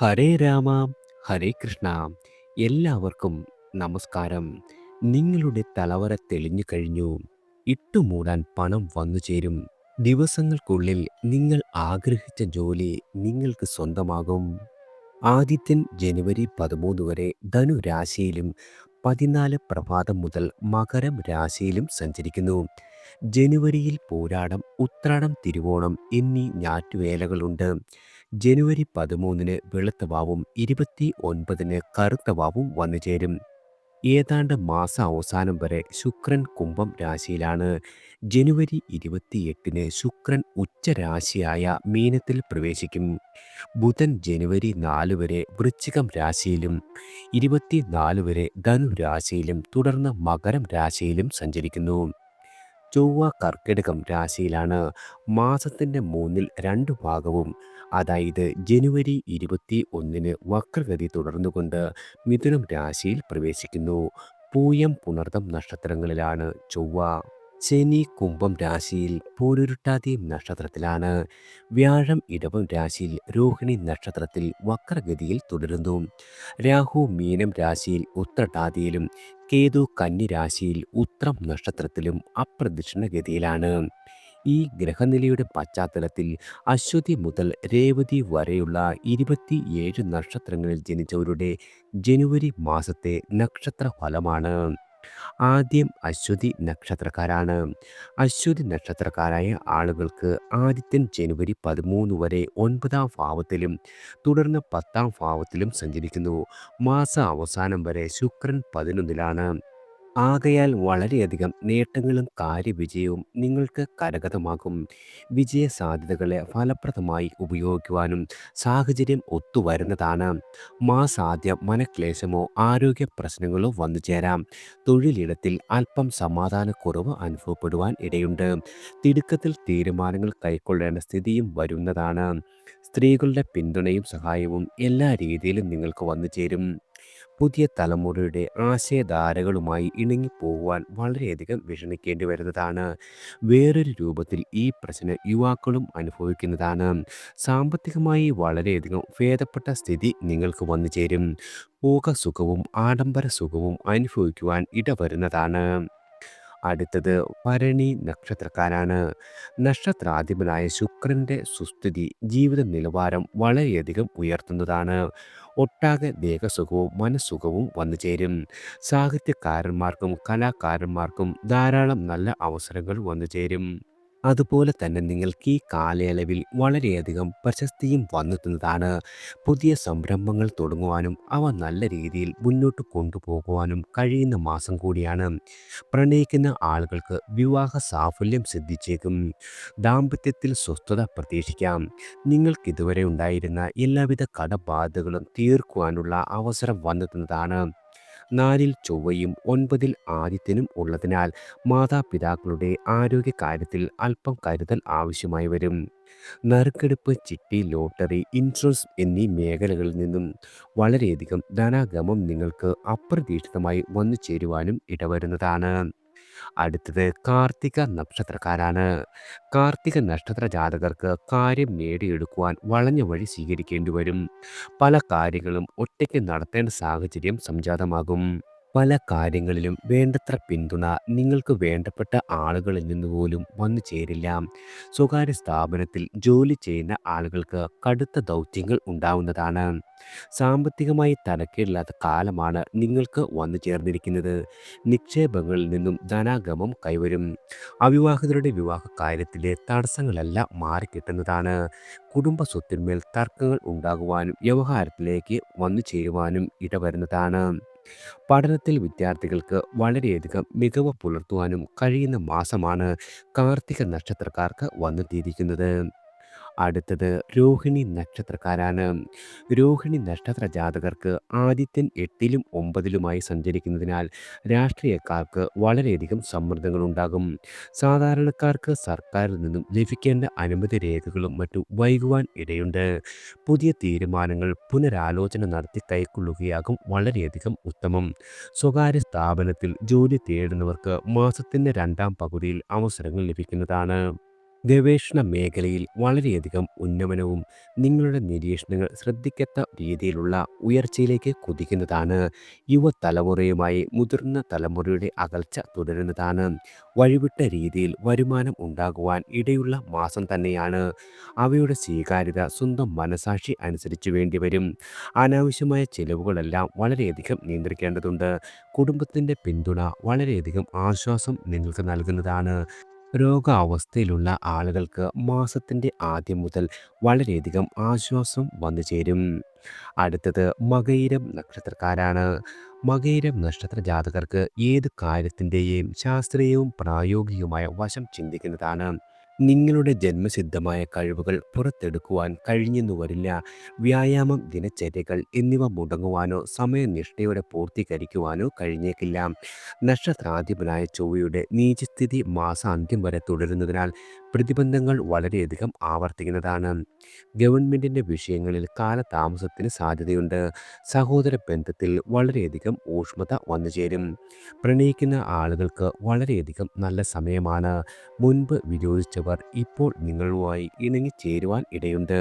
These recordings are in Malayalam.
ഹരേ രാമ, ഹരേ കൃഷ്ണ. എല്ലാവർക്കും നമസ്കാരം. നിങ്ങളുടെ തലവര തെളിഞ്ഞു കഴിഞ്ഞു. ഇട്ടുമൂടാൻ പണം വന്നു ചേരും. ദിവസങ്ങൾക്കുള്ളിൽ നിങ്ങൾ ആഗ്രഹിച്ച ജോലി നിങ്ങൾക്ക് സ്വന്തമാകും. ആദിത്യൻ ജനുവരി 13 വരെ ധനു രാശിയിലും 14 പ്രഭാതം മുതൽ മകരം രാശിയിലും സഞ്ചരിക്കുന്നു. ജനുവരിയിൽ പോരാടം, ഉത്രാടം, തിരുവോണം എന്നീ ഞാറ്റുവേലകളുണ്ട്. ജനുവരി 13-ന് വെളുത്ത വാവും 29-ന് കറുത്ത വാവും വന്നുചേരും. ഏതാണ്ട് മാസാവസാനം വരെ ശുക്രൻ കുംഭം രാശിയിലാണ്. ജനുവരി 28-ന് ശുക്രൻ ഉച്ചരാശിയായ മീനത്തിൽ പ്രവേശിക്കും. ബുധൻ ജനുവരി 4 വരെ വൃശ്ചികം രാശിയിലും 24 വരെ ധനു രാശിയിലും തുടർന്ന് മകരം രാശിയിലും സഞ്ചരിക്കുന്നു. ചൊവ്വ കർക്കിടകം രാശിയിലാണ്. മാസത്തിൻ്റെ മൂന്നിൽ രണ്ട് ഭാഗവും, അതായത് ജനുവരി 21-ന് വക്രഗതി തുടർന്നുകൊണ്ട് മിഥുനം രാശിയിൽ പ്രവേശിക്കുന്നു. പൂയം പുണർദം നക്ഷത്രങ്ങളിലാണ് ചൊവ്വ. ശനി കുംഭം രാശിയിൽ പൂരുരുട്ടാതി നക്ഷത്രത്തിലാണ്. വ്യാഴം ഇടവം രാശിയിൽ രോഹിണി നക്ഷത്രത്തിൽ വക്രഗതിയിൽ തുടരുന്നു. രാഹു മീനം രാശിയിൽ ഉത്രട്ടാതിയിലും കേതു കന്നി രാശിയിൽ ഉത്രം നക്ഷത്രത്തിലും അപ്രദക്ഷിണഗതിയിലാണ്. ഈ ഗ്രഹനിലയുടെ പശ്ചാത്തലത്തിൽ അശ്വതി മുതൽ രേവതി വരെയുള്ള 27 നക്ഷത്രങ്ങളിൽ ജനിച്ചവരുടെ ജനുവരി മാസത്തെ നക്ഷത്ര ഫലമാണ്. ആദ്യം അശ്വതി നക്ഷത്രക്കാരാണ്. അശ്വതി നക്ഷത്രക്കാരായ ആളുകൾക്ക് ആദിത്യൻ ജനുവരി 13 വരെ 9-ാം ഭാവത്തിലും തുടർന്ന് 10-ാം ഭാവത്തിലും സഞ്ചരിക്കുന്നു. മാസ അവസാനം വരെ ശുക്രൻ 11-ലാണ്. ആകയാൽ വളരെയധികം നേട്ടങ്ങളും കാര്യവിജയവും നിങ്ങൾക്ക് കരഗതമാകും. വിജയ സാധ്യതകളെ ഫലപ്രദമായി ഉപയോഗിക്കുവാനും സാഹചര്യം ഒത്തുവരുന്നതാണ്. മാസാദ്യം മനക്ലേശമോ ആരോഗ്യ പ്രശ്നങ്ങളോ വന്നു ചേരാം. തൊഴിലിടത്തിൽ അല്പം സമാധാനക്കുറവ് അനുഭവപ്പെടുവാൻ ഇടയുണ്ട്. തിടുക്കത്തിൽ തീരുമാനങ്ങൾ കൈക്കൊള്ളേണ്ട സ്ഥിതിയും വരുന്നതാണ്. സ്ത്രീകളുടെ പിന്തുണയും സഹായവും എല്ലാ രീതിയിലും നിങ്ങൾക്ക് വന്നു ചേരും. പുതിയ തലമുറയുടെ ആശയധാരകളുമായി ഇണങ്ങിപ്പോകുവാൻ വളരെയധികം വിഷമിക്കേണ്ടി വരുന്നതാണ്. വേറൊരു രൂപത്തിൽ ഈ പ്രശ്നം യുവാക്കളും അനുഭവിക്കുന്നതാണ്. സാമ്പത്തികമായി വളരെയധികം ഭേദപ്പെട്ട സ്ഥിതി നിങ്ങൾക്ക് വന്നു ചേരും. ഭോഗസുഖവും ആഡംബര സുഖവും അനുഭവിക്കുവാൻ ഇടവരുന്നതാണ്. അടുത്തത് ഭരണി നക്ഷത്രക്കാരാണ്. നക്ഷത്രാധിപനായ ശുക്രന്റെ സുസ്ഥിതി ജീവിത നിലവാരം വളരെയധികം ഉയർത്തുന്നതാണ്. ഒട്ടാകെ ദേഹസുഖവും മനസ്സുഖവും വന്നു ചേരും. സാഹിത്യകാരന്മാർക്കും കലാകാരന്മാർക്കും ധാരാളം നല്ല അവസരങ്ങൾ വന്നു ചേരും. അതുപോലെ തന്നെ നിങ്ങൾക്ക് ഈ കാലയളവിൽ വളരെയധികം പ്രശസ്തിയും വന്നെത്തുന്നതാണ്. പുതിയ സംരംഭങ്ങൾ തുടങ്ങുവാനും അവ നല്ല രീതിയിൽ മുന്നോട്ട് കൊണ്ടുപോകുവാനും കഴിയുന്ന മാസം കൂടിയാണ്. പ്രണയിക്കുന്ന ആളുകൾക്ക് വിവാഹ സാഫല്യം സിദ്ധിച്ചേക്കും. ദാമ്പത്യത്തിൽ സ്വസ്ഥത പ്രതീക്ഷിക്കാം. നിങ്ങൾക്കിതുവരെ ഉണ്ടായിരുന്ന എല്ലാവിധ കടബാധ്യതകളും തീർക്കുവാനുള്ള അവസരം വന്നെത്തുന്നതാണ്. 4-ൽ ചൊവ്വയും 9-ൽ ആദിത്യനും ഉള്ളതിനാൽ മാതാപിതാക്കളുടെ ആരോഗ്യകാര്യത്തിൽ അല്പം കരുതൽ ആവശ്യമായി വരും. നറുക്കെടുപ്പ്, ചിട്ടി, ലോട്ടറി, ഇൻഷുറൻസ് എന്നീ മേഖലകളിൽ നിന്നും വളരെയധികം ധനാഗമം നിങ്ങൾക്ക് അപ്രതീക്ഷിതമായി വന്നു ചേരുവാനും ഇടവരുന്നതാണ്. അടുത്തത് കാർത്തിക നക്ഷത്രക്കാരാണ്. കാർത്തിക നക്ഷത്ര ജാതകർക്ക് കാര്യം നേടിയെടുക്കുവാൻ വളഞ്ഞ വഴി സ്വീകരിക്കേണ്ടി വരും. പല കാര്യങ്ങളും ഒറ്റയ്ക്ക് നടത്തേണ്ട സാഹചര്യം സംജാതമാകും. പല കാര്യങ്ങളിലും വേണ്ടത്ര പിന്തുണ നിങ്ങൾക്ക് വേണ്ടപ്പെട്ട ആളുകളിൽ നിന്ന് പോലും വന്നു ചേരില്ല. സ്വകാര്യ സ്ഥാപനത്തിൽ ജോലി ചെയ്യുന്ന ആളുകൾക്ക് കടുത്ത ദൗത്യങ്ങൾ ഉണ്ടാവുന്നതാണ്. സാമ്പത്തികമായി തരക്കേടില്ലാത്ത കാലമാണ് നിങ്ങൾക്ക് വന്നു ചേർന്നിരിക്കുന്നത്. നിക്ഷേപങ്ങളിൽ നിന്നും ധനാഗമം കൈവരും. അവിവാഹിതരുടെ വിവാഹ കാര്യത്തിലെ തടസ്സങ്ങളെല്ലാം മാറിക്കിട്ടുന്നതാണ്. കുടുംബ സ്വത്തിന്മേൽ തർക്കങ്ങൾ ഉണ്ടാകുവാനും വ്യവഹാരത്തിലേക്ക് വന്നു ചേരുവാനും ഇടവരുന്നതാണ്. പഠനത്തിൽ വിദ്യാർത്ഥികൾക്ക് വളരെയധികം മികവ് പുലർത്തുവാനും കഴിയുന്ന മാസമാണ് കാർത്തിക നക്ഷത്രക്കാർക്ക് വന്നെത്തിയിരിക്കുന്നത്. അടുത്തത് രോഹിണി നക്ഷത്രക്കാരാണ്. രോഹിണി നക്ഷത്ര ജാതകർക്ക് ആദിത്യൻ 8-ലും 9-ലുമായി സഞ്ചരിക്കുന്നതിനാൽ രാഷ്ട്രീയക്കാർക്ക് വളരെയധികം സമ്മർദ്ദങ്ങളുണ്ടാകും. സാധാരണക്കാർക്ക് സർക്കാരിൽ നിന്നും ലഭിക്കേണ്ട അനുമതി രേഖകളും മറ്റും വൈകുവാൻ ഇടയുണ്ട്. പുതിയ തീരുമാനങ്ങൾ പുനരാലോചന നടത്തി കൈക്കൊള്ളുകയാകും വളരെയധികം ഉത്തമം. സ്വകാര്യ സ്ഥാപനത്തിൽ ജോലി തേടുന്നവർക്ക് മാസത്തിൻ്റെ 2-ാം പകുതിയിൽ അവസരങ്ങൾ ലഭിക്കുന്നതാണ്. ഗവേഷണ മേഖലയിൽ വളരെയധികം ഉന്നമനവും നിങ്ങളുടെ നിരീക്ഷണങ്ങൾ ശ്രദ്ധിക്കത്ത രീതിയിലുള്ള ഉയർച്ചയിലേക്ക് കുതിക്കുന്നതാണ്. യുവതലമുറയുമായി മുതിർന്ന തലമുറയുടെ അകൽച്ച തുടരുന്നതാണ്. വഴിവിട്ട രീതിയിൽ വരുമാനം ഉണ്ടാകുവാൻ ഇടയുള്ള മാസം തന്നെയാണ്. അവയുടെ സ്വീകാര്യത സ്വന്തം മനസാക്ഷി അനുസരിച്ച് വേണ്ടിവരും. അനാവശ്യമായ ചിലവുകളെല്ലാം വളരെയധികം നിയന്ത്രിക്കേണ്ടതുണ്ട്. കുടുംബത്തിൻ്റെ പിന്തുണ വളരെയധികം ആശ്വാസം നിങ്ങൾക്ക് നൽകുന്നതാണ്. രോഗാവസ്ഥയിലുള്ള ആളുകൾക്ക് മാസത്തിൻ്റെ ആദ്യം മുതൽ വളരെയധികം ആശ്വാസം വന്നു ചേരും. അടുത്തത് മകയിരം നക്ഷത്രക്കാരാണ്. മകയിരം നക്ഷത്ര ജാതകർക്ക് ഏത് കാര്യത്തിൻ്റെയും ശാസ്ത്രീയവും പ്രായോഗികവുമായ വശം ചിന്തിക്കുന്നതാണ്. നിങ്ങളുടെ ജന്മസിദ്ധമായ കഴിവുകൾ പുറത്തെടുക്കുവാൻ കഴിഞ്ഞെന്നു വരില്ല. വ്യായാമം, ദിനചര്യകൾ എന്നിവ മുടങ്ങുവാനോ സമയനിഷ്ഠയോടെ പൂർത്തീകരിക്കുവാനോ കഴിഞ്ഞേക്കില്ല. നക്ഷത്രാധിപനായ ചൊവ്വയുടെ നീചസ്ഥിതി മാസാന്ത്യം വരെ തുടരുന്നതിനാൽ പ്രതിബന്ധങ്ങൾ വളരെയധികം ആവർത്തിക്കുന്നതാണ്. ഗവൺമെൻറ്റിൻ്റെ വിഷയങ്ങളിൽ കാലതാമസത്തിന് സാധ്യതയുണ്ട്. സഹോദര ബന്ധത്തിൽ വളരെയധികം ഊഷ്മത വന്നുചേരും. പ്രണയിക്കുന്ന ആളുകൾക്ക് വളരെയധികം നല്ല സമയമാണ്. മുൻപ് വിരോധിച്ചവർ ഇപ്പോൾ നിങ്ങളുമായി ഇണങ്ങിച്ചേരുവാൻ ഇടയുണ്ട്.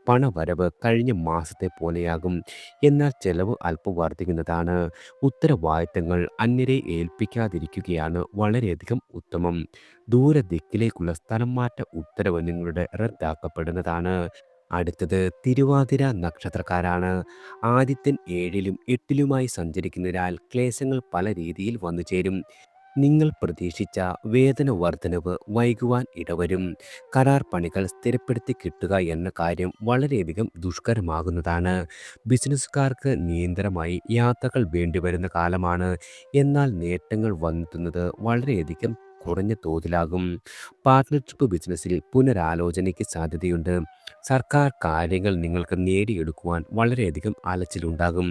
പണവരവ് കഴിഞ്ഞ മാസത്തെ പോലെയാകും. എന്നാൽ ചെലവ് അല്പം വർദ്ധിക്കുന്നതാണ്. ഉത്തരവാദിത്തങ്ങൾ അന്യരെ ഏൽപ്പിക്കാതിരിക്കുകയാണ് വളരെയധികം ഉത്തമം. ദൂരദിക്കിലേക്കുള്ള സ്ഥലം മാറ്റ ഉത്തരവ് നിങ്ങളുടെ റദ്ദാക്കപ്പെടുന്നതാണ്. അടുത്തത് തിരുവാതിര നക്ഷത്രക്കാരാണ്. ആദിത്യൻ 7-ലും 8-ലുമായി സഞ്ചരിക്കുന്നതിനാൽ ക്ലേശങ്ങൾ പല രീതിയിൽ വന്നു ചേരും. നിങ്ങൾ പ്രതീക്ഷിച്ച വേതന വർധനവ് വൈകുവാൻ ഇടവരും. കരാർ പണികൾ സ്ഥിരപ്പെടുത്തി കിട്ടുക എന്ന കാര്യം വളരെയധികം ദുഷ്കരമാകുന്നതാണ്. ബിസിനസ്സുകാർക്ക് നിരന്തരമായി യാത്രകൾ വേണ്ടിവരുന്ന കാലമാണ്. എന്നാൽ നേട്ടങ്ങൾ വന്നെത്തുന്നത് വളരെയധികം കുറഞ്ഞ തോതിലാകും. പാർട്ട്ണർഷിപ്പ് ബിസിനസ്സിൽ പുനരാലോചനയ്ക്ക് സാധ്യതയുണ്ട്. സർക്കാർ കാര്യങ്ങൾ നിങ്ങൾക്ക് നേടിയെടുക്കുവാൻ വളരെയധികം അലച്ചിലുണ്ടാകും.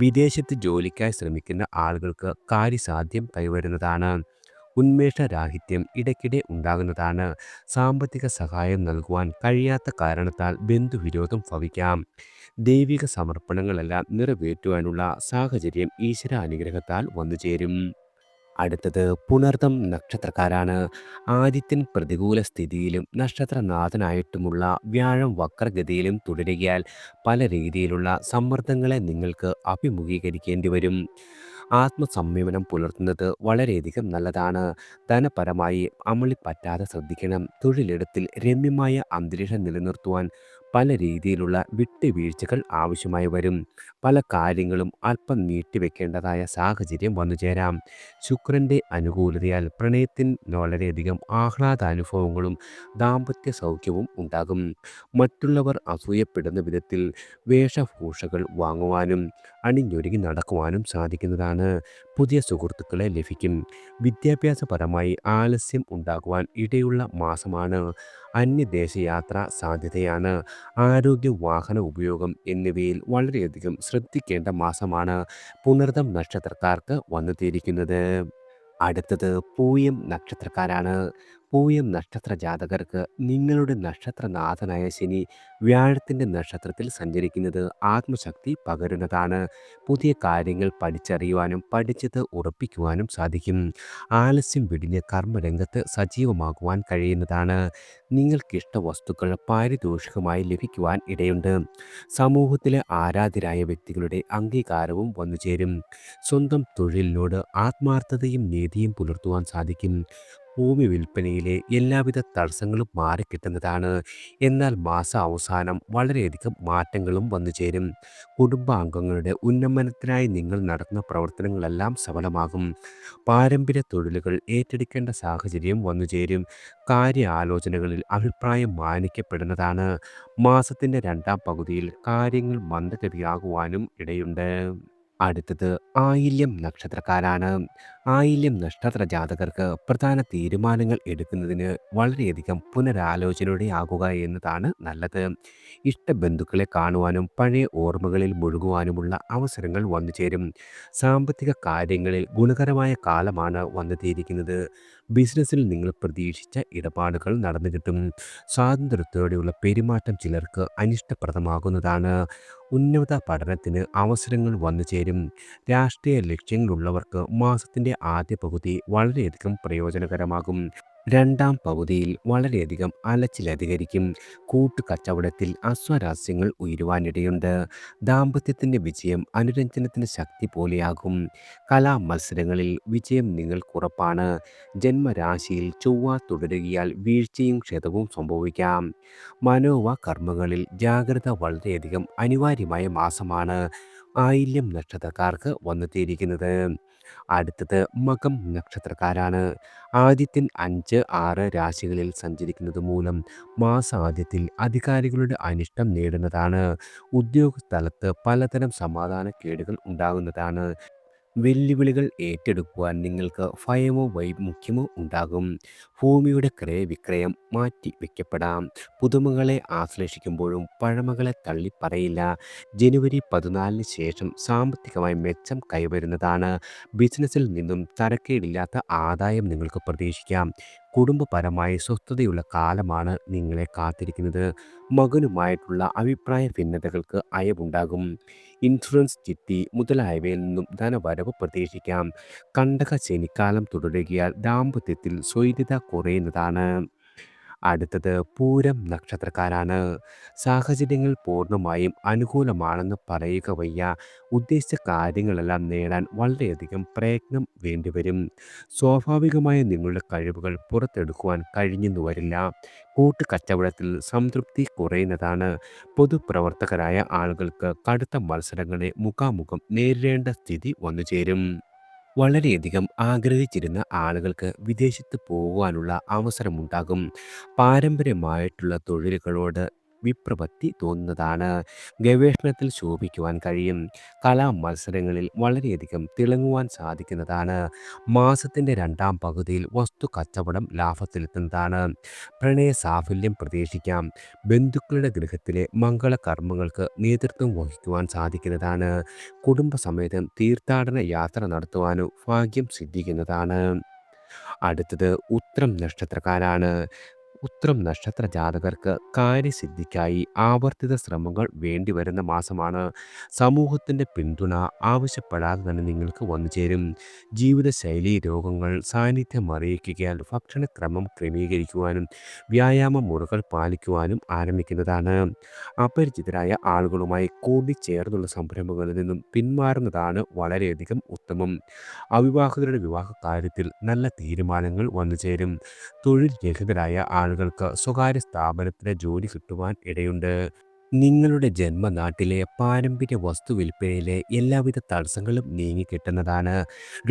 വിദേശത്ത് ജോലിക്കായി ശ്രമിക്കുന്ന ആളുകൾക്ക് കാര്യസാധ്യം കൈവരുന്നതാണ്. ഉന്മേഷരാഹിത്യം ഇടയ്ക്കിടെ ഉണ്ടാകുന്നതാണ്. സാമ്പത്തിക സഹായം നൽകുവാൻ കഴിയാത്ത കാരണത്താൽ ബന്ധുവിരോധം ഭവിക്കാം. ദൈവിക സമർപ്പണങ്ങളെല്ലാം നിറവേറ്റുവാനുള്ള സാഹചര്യം ഈശ്വരാനുഗ്രഹത്താൽ വന്നുചേരും. അടുത്തത് പുണർതം നക്ഷത്രക്കാരാണ്. ആദിത്യൻ പ്രതികൂല സ്ഥിതിയിലും നക്ഷത്രനാഥനായിട്ടുമുള്ള വ്യാഴം വക്രഗതിയിലും തുടരുകയാൽ പല രീതിയിലുള്ള സമ്മർദ്ദങ്ങളെ നിങ്ങൾക്ക് അഭിമുഖീകരിക്കേണ്ടി വരും. ആത്മസംയമനം പുലർത്തുന്നത് വളരെയധികം നല്ലതാണ്. ധനപരമായി അമളി പറ്റാതെ ശ്രദ്ധിക്കണം. തൊഴിലിടത്തിൽ രമ്യമായ അന്തരീക്ഷം നിലനിർത്തുവാൻ പല രീതിയിലുള്ള വിട്ടുവീഴ്ചകൾ ആവശ്യമായി വരും. പല കാര്യങ്ങളും അല്പം നീട്ടിവെക്കേണ്ടതായ സാഹചര്യം വന്നുചേരാം. ശുക്രൻ്റെ അനുകൂലതയാൽ പ്രണയത്തിന് വളരെയധികം ആഹ്ലാദാനുഭവങ്ങളും ദാമ്പത്യ സൗഖ്യവും ഉണ്ടാകും. മറ്റുള്ളവർ അസൂയപ്പെടുന്ന വിധത്തിൽ വേഷഭൂഷകൾ വാങ്ങുവാനും അണിഞ്ഞൊരുങ്ങി നടക്കുവാനും സാധിക്കുന്നതാണ്. പുതിയ സുഹൃത്തുക്കളെ ലഭിക്കും. വിദ്യാഭ്യാസപരമായി ആലസ്യം ഉണ്ടാകുവാൻ ഇടയുള്ള മാസമാണ്. അന്യദേശയാത്ര സാധ്യതയാണ്. ആരോഗ്യ വാഹന ഉപയോഗം എന്നിവയിൽ വളരെയധികം ശ്രദ്ധിക്കേണ്ട മാസമാണ് പുണർതം നക്ഷത്രക്കാർക്ക് വന്നെത്തിയിരിക്കുന്നത്. അടുത്തത് പൂയം നക്ഷത്രക്കാരാണ്. പൂയം നക്ഷത്ര ജാതകർക്ക് നിങ്ങളുടെ നക്ഷത്രനാഥനായ ശനി വ്യാഴത്തിൻ്റെ നക്ഷത്രത്തിൽ സഞ്ചരിക്കുന്നത് ആത്മശക്തി പകരുന്നതാണ്. പുതിയ കാര്യങ്ങൾ പഠിച്ചറിയുവാനും പഠിച്ചത് ഉറപ്പിക്കുവാനും സാധിക്കും. ആലസ്യം വെടിഞ്ഞ് കർമ്മരംഗത്ത് സജീവമാകുവാൻ കഴിയുന്നതാണ്. നിങ്ങൾക്കിഷ്ട വസ്തുക്കൾ പാരിതോഷികമായി ലഭിക്കുവാൻ ഇടയുണ്ട്. സമൂഹത്തിലെ ആരാധ്യരായ വ്യക്തികളുടെ അംഗീകാരവും വന്നുചേരും. സ്വന്തം തൊഴിലിനോട് ആത്മാർത്ഥതയും നീതിയും പുലർത്തുവാൻ സാധിക്കും. ഭൂമി വിൽപ്പനയിലെ എല്ലാവിധ തടസ്സങ്ങളും മാറിക്കിട്ടുന്നതാണ്. എന്നാൽ മാസ അവസാനം വളരെയധികം മാറ്റങ്ങളും വന്നുചേരും. കുടുംബാംഗങ്ങളുടെ ഉന്നമനത്തിനായി നിങ്ങൾ നടത്തുന്ന പ്രവർത്തനങ്ങളെല്ലാം സഫലമാകും. പാരമ്പര്യ തൊഴിലുകൾ ഏറ്റെടുക്കേണ്ട സാഹചര്യം വന്നുചേരും. കാര്യാലോചനകളിൽ അഭിപ്രായം മാനിക്കപ്പെടുന്നതാണ്. മാസത്തിൻ്റെ രണ്ടാം പകുതിയിൽ കാര്യങ്ങൾ മന്ദഗതിയാകുവാനും ഇടയുണ്ട്. അടുത്തത് ആയില്യം നക്ഷത്രക്കാരാണ്. ആയില്യം നക്ഷത്ര ജാതകർക്ക് പ്രധാന തീരുമാനങ്ങൾ എടുക്കുന്നതിന് വളരെയധികം പുനരാലോചനയോടെ ആകുക എന്നതാണ് നല്ലത്. ഇഷ്ടബന്ധുക്കളെ കാണുവാനും പഴയ ഓർമ്മകളിൽ മുഴുകുവാനുമുള്ള അവസരങ്ങൾ വന്നുചേരും. സാമ്പത്തിക കാര്യങ്ങളിൽ ഗുണകരമായ കാലമാണ് വന്നെത്തിയിരിക്കുന്നത്. ബിസിനസ്സിൽ നിങ്ങൾ പ്രതീക്ഷിച്ച ഇടപാടുകൾ നടന്നു കിട്ടും. സ്വാതന്ത്ര്യത്തോടെയുള്ള പെരുമാറ്റം ചിലർക്ക് അനിഷ്ടപ്രദമാകുന്നതാണ്. ഉന്നത പഠനത്തിന് അവസരങ്ങൾ വന്നുചേരും. രാഷ്ട്രീയ ലക്ഷ്യങ്ങളുള്ളവർക്ക് മാസത്തിൻ്റെ ആദ്യ പകുതി വളരെയധികം പ്രയോജനകരമാകും. രണ്ടാം പകുതിയിൽ വളരെയധികം അലച്ചിലധികരിക്കും. കൂട്ടുകച്ചവടത്തിൽ അസ്വാരസ്യങ്ങൾ ഉയരുവാനിടയുണ്ട്. ദാമ്പത്യത്തിൻ്റെ വിജയം അനുരഞ്ജനത്തിൻ്റെ ശക്തി പോലെയാകും. കലാമത്സരങ്ങളിൽ വിജയം നിങ്ങൾക്കുറപ്പാണ്. ജന്മരാശിയിൽ ചൊവ്വ തുടരുകയാൽ വീഴ്ചയും ക്ഷതവും സംഭവിക്കാം. മനോവ കർമ്മങ്ങളിൽ ജാഗ്രത വളരെയധികം അനിവാര്യമായ മാസമാണ് ആയില്യം നക്ഷത്രക്കാർക്ക് വന്നെത്തിയിരിക്കുന്നത്. അടുത്തത് മകം നക്ഷത്രക്കാരാണ്. ആദിത്യൻ 5, 6 രാശികളിൽ സഞ്ചരിക്കുന്നത് മൂലം മാസാദ്യത്തിൽ അധികാരികളുടെ അനിഷ്ടം നേടുന്നതാണ്. ഉദ്യോഗസ്ഥലത്ത് പലതരം സമാധാനക്കേടുകൾ ഉണ്ടാകുന്നതാണ്. വെല്ലുവിളികൾ ഏറ്റെടുക്കുവാൻ നിങ്ങൾക്ക് ഭയമോ വൈമുഖ്യമോ ഉണ്ടാകും. ഭൂമിയുടെ ക്രയവിക്രയം മാറ്റി വയ്ക്കപ്പെടാം. പുതുമകളെ ആശ്ലേഷിക്കുമ്പോഴും പഴമകളെ തള്ളിപ്പറയില്ല. ജനുവരി 14 ശേഷം സാമ്പത്തികമായി മെച്ചം കൈവരുന്നതാണ്. ബിസിനസ്സിൽ നിന്നും തരക്കേടില്ലാത്ത ആദായം നിങ്ങൾക്ക് പ്രതീക്ഷിക്കാം. കുടുംബപരമായി സ്വസ്ഥതയുള്ള കാലമാണ് നിങ്ങളെ കാത്തിരിക്കുന്നത്. മകനുമായിട്ടുള്ള അഭിപ്രായ ഭിന്നതകൾക്ക് അയവുണ്ടാകും. ഇൻഷുറൻസ്, ചിട്ടി മുതലായവയിൽ നിന്നും ധനവരവ് പ്രതീക്ഷിക്കാം. കണ്ടക ശനിക്കാലം തുടരുകയാൽ ദാമ്പത്യത്തിൽ സ്വൈര്യത കുറയുന്നതാണ്. അടുത്തത് പൂരം നക്ഷത്രക്കാരാണ്. സാഹചര്യങ്ങൾ പൂർണ്ണമായും അനുകൂലമാണെന്ന് പറയുക വയ്യ. ഉദ്ദേശിച്ച കാര്യങ്ങളെല്ലാം നേടാൻ വളരെയധികം പ്രയത്നം വേണ്ടിവരും. സ്വാഭാവികമായ നിങ്ങളുടെ കഴിവുകൾ പുറത്തെടുക്കുവാൻ കഴിഞ്ഞെന്നു വരില്ല. കൂട്ടുകച്ചവടത്തിൽ സംതൃപ്തി കുറയുന്നതാണ്. പൊതുപ്രവർത്തകരായ ആളുകൾക്ക് കടുത്ത മത്സരങ്ങളെ മുഖാമുഖം നേരിടേണ്ട സ്ഥിതി വന്നുചേരും. വളരെയധികം ആഗ്രഹിച്ചിരുന്ന ആളുകൾക്ക് വിദേശത്ത് പോകുവാനുള്ള അവസരമുണ്ടാകും. പാരമ്പര്യമായിട്ടുള്ള തൊഴിലുകളോട് വിപ്രവൃത്തി തോന്നുന്നതാണ്. ഗവേഷണത്തിൽ ശോഭിക്കുവാൻ കഴിയും. കലാമത്സരങ്ങളിൽ വളരെയധികം തിളങ്ങുവാൻ സാധിക്കുന്നതാണ്. മാസത്തിൻ്റെ രണ്ടാം പകുതിയിൽ വസ്തു കച്ചവടം ലാഭത്തിലെത്തുന്നതാണ്. പ്രണയ സാഫല്യം പ്രതീക്ഷിക്കാം. ബന്ധുക്കളുടെ ഗൃഹത്തിലെ മംഗളകർമ്മങ്ങൾക്ക് നേതൃത്വം വഹിക്കുവാൻ സാധിക്കുന്നതാണ്. കുടുംബസമേതം തീർത്ഥാടന യാത്ര നടത്തുവാനും ഭാഗ്യം സിദ്ധിക്കുന്നതാണ്. അടുത്തത് ഉത്രം നക്ഷത്രക്കാരാണ്. ഉത്രം നക്ഷത്ര ജാതകർക്ക് കാര്യസിദ്ധിക്കായി ആവർത്തിത ശ്രമങ്ങൾ വേണ്ടിവരുന്ന മാസമാണ്. സമൂഹത്തിൻ്റെ പിന്തുണ ആവശ്യപ്പെടാതെ തന്നെ നിങ്ങൾക്ക് വന്നു ചേരും. ജീവിതശൈലി രോഗങ്ങൾ സാന്നിധ്യം അറിയിക്കുകയാൽ ഭക്ഷണക്രമം ക്രമീകരിക്കുവാനും വ്യായാമ മുറകൾ പാലിക്കുവാനും ആരംഭിക്കുന്നതാണ്. അപരിചിതരായ ആളുകളുമായി കൂടിച്ചേർന്നുള്ള സംരംഭങ്ങളിൽ നിന്നും പിന്മാറുന്നതാണ് വളരെയധികം ഉത്തമം. അവിവാഹിതരുടെ വിവാഹ കാര്യത്തിൽ നല്ല തീരുമാനങ്ങൾ വന്നു ചേരും. തൊഴിൽ രഹിതരായ ആളുകൾക്ക് സ്വകാര്യ സ്ഥാപനത്തിലെ ജോലി കിട്ടുവാൻ ഇടയുണ്ട്. നിങ്ങളുടെ ജന്മനാട്ടിലെ പാരമ്പര്യ വസ്തു വിൽപ്പനയിലെ എല്ലാവിധ തടസ്സങ്ങളും നീങ്ങിക്കിട്ടുന്നതാണ്.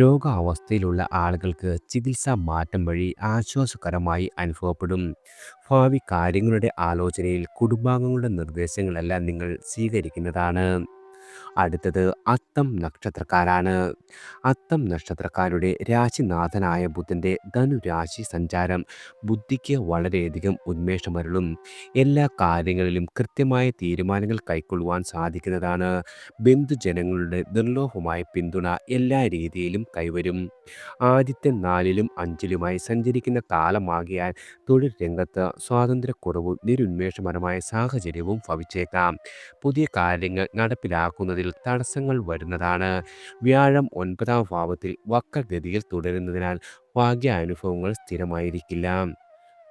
രോഗാവസ്ഥയിലുള്ള ആളുകൾക്ക് ചികിത്സാ മാറ്റം വഴി ആശ്വാസകരമായി അനുഭവപ്പെടും. ഭാവി കാര്യങ്ങളുടെ ആലോചനയിൽ കുടുംബാംഗങ്ങളുടെ നിർദ്ദേശങ്ങളെല്ലാം നിങ്ങൾ സ്വീകരിക്കുന്നതാണ്. അടുത്തത് അത്തം നക്ഷത്രക്കാരാണ്. അത്തം നക്ഷത്രക്കാരുടെ രാശിനാഥനായ ബുധൻ്റെ ധനുരാശി സഞ്ചാരം ബുദ്ധിക്ക് വളരെയധികം ഉന്മേഷമരുളും. എല്ലാ കാര്യങ്ങളിലും കൃത്യമായ തീരുമാനങ്ങൾ കൈക്കൊള്ളുവാൻ സാധിക്കുന്നതാണ്. ബന്ധുജനങ്ങളുടെ നിർലോഭമായ പിന്തുണ എല്ലാ രീതിയിലും കൈവരും. ആദ്യത്തെ 4ലും 5ലുമായി സഞ്ചരിക്കുന്ന കാലമാകിയാൽ തൊഴിൽ രംഗത്ത് സ്വാതന്ത്ര്യക്കുറവും നിരുന്മേഷപരമായ സാഹചര്യവും ഭവിച്ചേക്കാം. പുതിയ കാര്യങ്ങൾ നടപ്പിലാക്കുന്നതിൽ തടസ്സങ്ങൾ വരുന്നതാണ്. വ്യാഴം 9ാം ഭാവത്തിൽ വക്രഗതിയിൽ തുടരുന്നതിനാൽ ഭാഗ്യാനുഭവങ്ങൾ സ്ഥിരമായിരിക്കില്ല.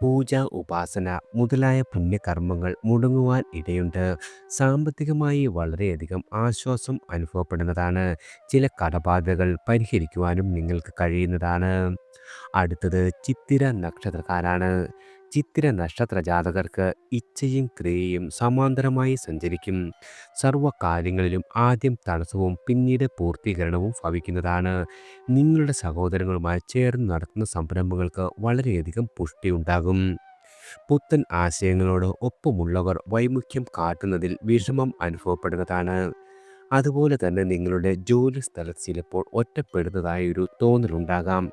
പൂജ, ഉപാസന മുതലായ പുണ്യകർമ്മങ്ങൾ മുടങ്ങുവാൻ ഇടയുണ്ട്. സാമ്പത്തികമായി വളരെയധികം ആശ്വാസം അനുഭവപ്പെടുന്നതാണ്. ചില കടബാധ്യതകൾ പരിഹരിക്കുവാനും നിങ്ങൾക്ക് കഴിയുന്നതാണ്. അടുത്തത് ചിത്തിര നക്ഷത്രക്കാരാണ്. ചിത്തിര നക്ഷത്ര ജാതകർക്ക് ഇച്ഛയും ക്രിയയും സമാന്തരമായി സഞ്ചരിക്കും. സർവ്വ കാര്യങ്ങളിലും ആദ്യം തടസ്സവും പിന്നീട് പൂർത്തീകരണവും ഭവിക്കുന്നതാണ്. നിങ്ങളുടെ സഹോദരങ്ങളുമായി ചേർന്ന് നടത്തുന്ന സംരംഭങ്ങൾക്ക് വളരെയധികം പുഷ്ടിയുണ്ടാകും. പുത്തൻ ആശയങ്ങളോട് ഒപ്പമുള്ളവർ വൈമുഖ്യം കാട്ടുന്നതിൽ വിഷമം അനുഭവപ്പെടുന്നതാണ്. അതുപോലെ തന്നെ നിങ്ങളുടെ ജോലി സ്ഥലത്ത് ചിലപ്പോൾ ഒറ്റപ്പെടുന്നതായൊരു തോന്നലുണ്ടാകാം.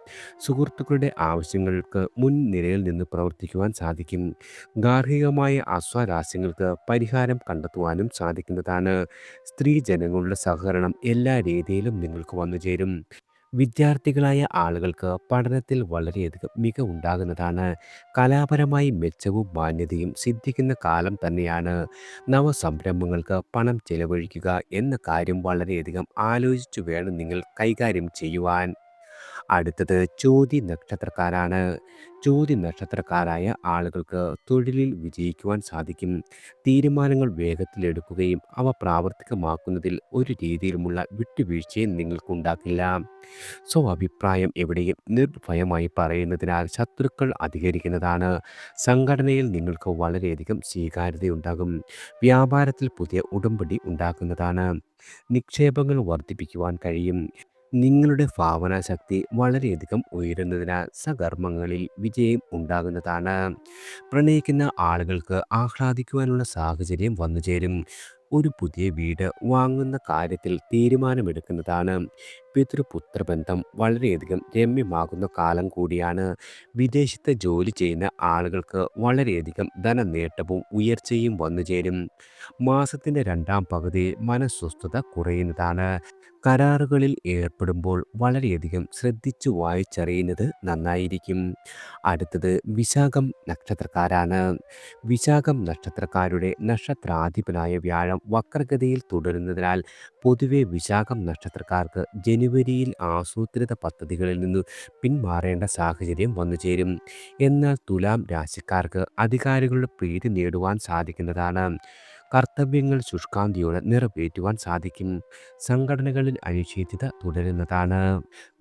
സുഹൃത്തുക്കളുടെ ആവശ്യങ്ങൾക്ക് മുൻനിരയിൽ നിന്ന് പ്രവർത്തിക്കുവാൻ സാധിക്കും. ഗാർഹികമായ അസ്വാരസ്യങ്ങൾക്ക് പരിഹാരം കണ്ടെത്തുവാനും സാധിക്കുന്നതാണ്. സ്ത്രീജനങ്ങളുടെ സഹകരണം എല്ലാ രീതിയിലും നിങ്ങൾക്ക് വന്നുചേരും. വിദ്യാർത്ഥികളായ ആളുകൾക്ക് പഠനത്തിൽ വളരെയധികം മികവുണ്ടാകുന്നതാണ്. കലാപരമായി മെച്ചവും മാന്യതയും സിദ്ധിക്കുന്ന കാലം തന്നെയാണ്. നവസംരംഭങ്ങൾക്ക് പണം ചെലവഴിക്കുക എന്ന കാര്യം വളരെയധികം ആലോചിച്ചു വേണം നിങ്ങൾ കൈകാര്യം ചെയ്യുവാൻ. അടുത്തത് ചോതി നക്ഷത്രക്കാരാണ്. ചോതി നക്ഷത്രക്കാരായ ആളുകൾക്ക് തൊഴിലിൽ വിജയിക്കുവാൻ സാധിക്കും. തീരുമാനങ്ങൾ വേഗത്തിലെടുക്കുകയും അവ പ്രാവർത്തികമാക്കുന്നതിൽ ഒരു രീതിയിലുമുള്ള വിട്ടുവീഴ്ചയും നിങ്ങൾക്കുണ്ടാക്കില്ല. അഭിപ്രായം എവിടെയും നിർഭയമായി പറയുന്നതിനാൽ ശത്രുക്കൾ അധികരിക്കുന്നതാണ്. സംഘടനയിൽ നിങ്ങൾക്ക് വളരെയധികം സ്വീകാര്യതയുണ്ടാകും. വ്യാപാരത്തിൽ പുതിയ ഉടമ്പടി ഉണ്ടാക്കുന്നതാണ്. നിക്ഷേപങ്ങൾ വർദ്ധിപ്പിക്കുവാൻ കഴിയും. നിങ്ങളുടെ ഭാവനാശക്തി വളരെയധികം ഉയരുന്നതിനാൽ സകർമ്മങ്ങളിൽ വിജയം ഉണ്ടാകുന്നതാണ്. പ്രണയിക്കുന്ന ആളുകൾക്ക് ആഹ്ലാദിക്കുവാനുള്ള സാഹചര്യം വന്നുചേരും. ഒരു പുതിയ വീട് വാങ്ങുന്ന കാര്യത്തിൽ തീരുമാനമെടുക്കുന്നതാണ്. പിതൃപുത്രബന്ധം വളരെയധികം രമ്യമാകുന്ന കാലം കൂടിയാണ്. വിദേശത്ത് ജോലി ചെയ്യുന്ന ആളുകൾക്ക് വളരെയധികം ധനനേട്ടവും ഉയർച്ചയും വന്നുചേരും. മാസത്തിൻ്റെ രണ്ടാം പകുതിയിൽ മനസ്വസ്ഥത കുറയുന്നതാണ്. കരാറുകളിൽ ഏർപ്പെടുമ്പോൾ വളരെയധികം ശ്രദ്ധിച്ചു വായിച്ചറിയുന്നത് നന്നായിരിക്കും. അടുത്തത് വിശാഖം നക്ഷത്രക്കാരാണ്. വിശാഖം നക്ഷത്രക്കാരുടെ നക്ഷത്രാധിപനായ വ്യാഴം വക്രഗതിയിൽ തുടരുന്നതിനാൽ പൊതുവെ വിശാഖം നക്ഷത്രക്കാർക്ക് ജനുവരിയിൽ ആസൂത്രിത പദ്ധതികളിൽ നിന്ന് പിന്മാറേണ്ട സാഹചര്യം വന്നുചേരും. എന്നാൽ തുലാം രാശിക്കാർക്ക് അധികാരികളുടെ പ്രീതി നേടുവാൻ സാധിക്കുന്നതാണ്. കർത്തവ്യങ്ങൾ ശുഷ്കാന്തിയോടെ നിറവേറ്റുവാൻ സാധിക്കും. സംഘടനകളിൽ അനിശ്ചിതത തുടരുന്നതാണ്.